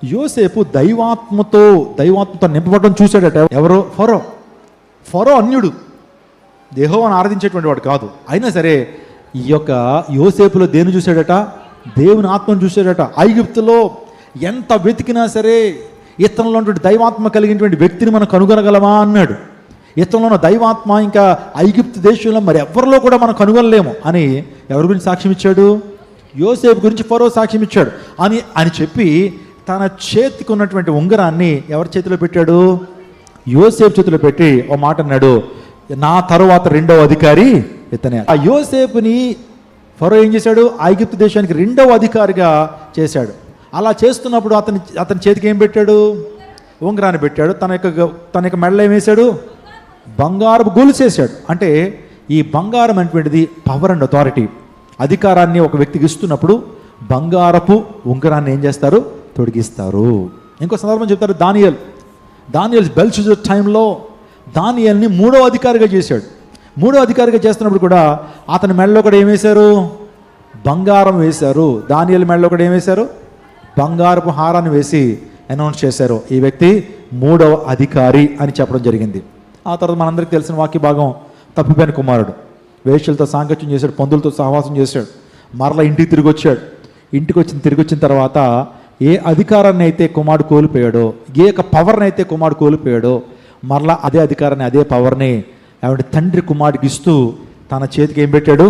యోసేపు దైవాత్మతో నింపబడడం చూశాడట. ఎవరో? ఫరో అన్యుడు, యెహోవాను ఆరాధించేటువంటి వాడు కాదు. అయినా సరే ఈ యొక్క యోసేపులో దేన్ని చూశాడట? దేవుని ఆత్మను చూశాడట. ఐగుప్తులో ఎంత వెతికినా సరే ఇతనిలో ఉన్నటువంటి దైవాత్మ కలిగినటువంటి వ్యక్తిని మనం కనుగొనగలమా అన్నాడు. ఇతనిలో ఉన్న దైవాత్మ ఇంకా ఐగుప్తు దేశంలో మరి ఎవరిలో కూడా మనం కనుగొనలేము అని ఎవరి గురించి సాక్ష్యం ఇచ్చాడు? యోసేపు గురించి ఫరో సాక్ష్యం ఇచ్చాడు అని చెప్పి తన చేతికి ఉన్నటువంటి ఉంగరాన్ని ఎవరి చేతిలో పెట్టాడు? యోసేపు చేతిలో పెట్టి ఓ మాట అన్నాడు, నా తరువాత రెండవ అధికారి ఇతనే. ఆ యోసేపుని ఫరో ఏం చేశాడు? ఐగుప్తు దేశానికి రెండవ అధికారిగా చేశాడు. అలా చేస్తున్నప్పుడు అతని చేతికి ఏం పెట్టాడు? ఉంగరాన్ని పెట్టాడు. తన యొక్క మెడలో ఏం వేశాడు? బంగారపు గొలుసేసాడు. అంటే ఈ బంగారం అనేటువంటిది పవర్ అండ్ అథారిటీ. అధికారాన్ని ఒక వ్యక్తికి ఇస్తున్నప్పుడు బంగారపు ఉంగరాన్ని ఏం చేస్తారు? తొడిగిస్తారు. ఇంకో సందర్భం చెప్తారు. దానియేల్ బెల్షస్సర్ టైంలో దానియేల్ని మూడవ అధికారిగా చేశాడు. మూడో అధికారిగా చేస్తున్నప్పుడు కూడా అతని మెడలో కూడా ఏం వేశారు? బంగారం వేశారు. దానియేల్ మెడలో కూడా ఏం వేశారు? బంగారపు హారాన్ని వేసి అనౌన్స్ చేశారు, ఈ వ్యక్తి మూడవ అధికారి అని చెప్పడం జరిగింది. ఆ తర్వాత మనందరికీ తెలిసిన వాక్య భాగం, తప్పిపోయిన కుమారుడు వేశ్యలతో సాంగత్యం చేశాడు, పందులతో సహవాసం చేశాడు, మరలా ఇంటికి తిరిగి వచ్చిన తర్వాత ఏ అధికారాన్ని అయితే కుమారుడు కోల్పోయాడో, ఏ యొక్క పవర్ని అయితే కుమారుడు కోల్పోయాడో, మరలా అదే అధికారాన్ని అదే పవర్ని ఆవిడ తండ్రి కుమారుడికి ఇస్తూ తన చేతికి ఏం పెట్టాడు?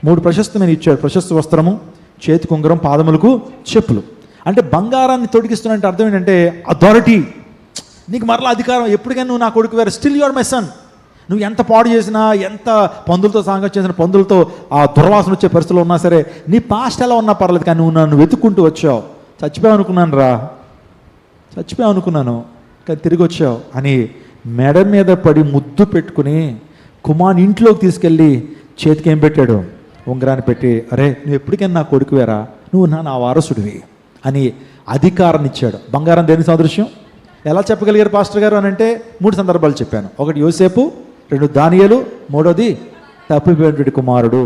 3 ప్రశస్తమైన ఇచ్చాడు. ప్రశస్త వస్త్రము, చేతికి ఉంగరం, పాదములకు చెప్పులు. అంటే బంగారాన్ని తొడిగిస్తున్నట్టు అర్థం ఏంటంటే అథారిటీ. నీకు మరలా అధికారం, ఎప్పటికైనా నువ్వు నా కొడుకు వేరే, స్టిల్ యువర్ మై సన్. నువ్వు ఎంత పాడు చేసినా, ఎంత పందులతో సాంగత్యం చేసిన, పందులతో ఆ దుర్వాసన వచ్చే పరిస్థితుల్లో ఉన్నా సరే, నీ పాస్ట్ ఎలా ఉన్నా పర్లేదు, కానీ నువ్వు నన్ను వెతుక్కుంటూ వచ్చావు. చచ్చిపోయావు అనుకున్నాను కానీ తిరిగి వచ్చావు అని మెడ మీద పడి ముద్దు పెట్టుకుని కుమారుని ఇంట్లోకి తీసుకెళ్ళి చేతికి ఏం పెట్టాడు? ఉంగరాన్ని పెట్టి, అరే నువ్వు ఎప్పటికైనా నా కొడుకు వేరా, నువ్వు నా వారసుడివి అని అధికారాన్ని ఇచ్చాడు. బంగారం దేని సాదృశ్యం? ఎలా చెప్పగలిగారు పాస్టర్ గారు అని అంటే 3 సందర్భాలు చెప్పాను. ఒకటి యోసేపు, 2 దానియేలు, 3వది తప్పిపోయినటువంటి కుమారుడు.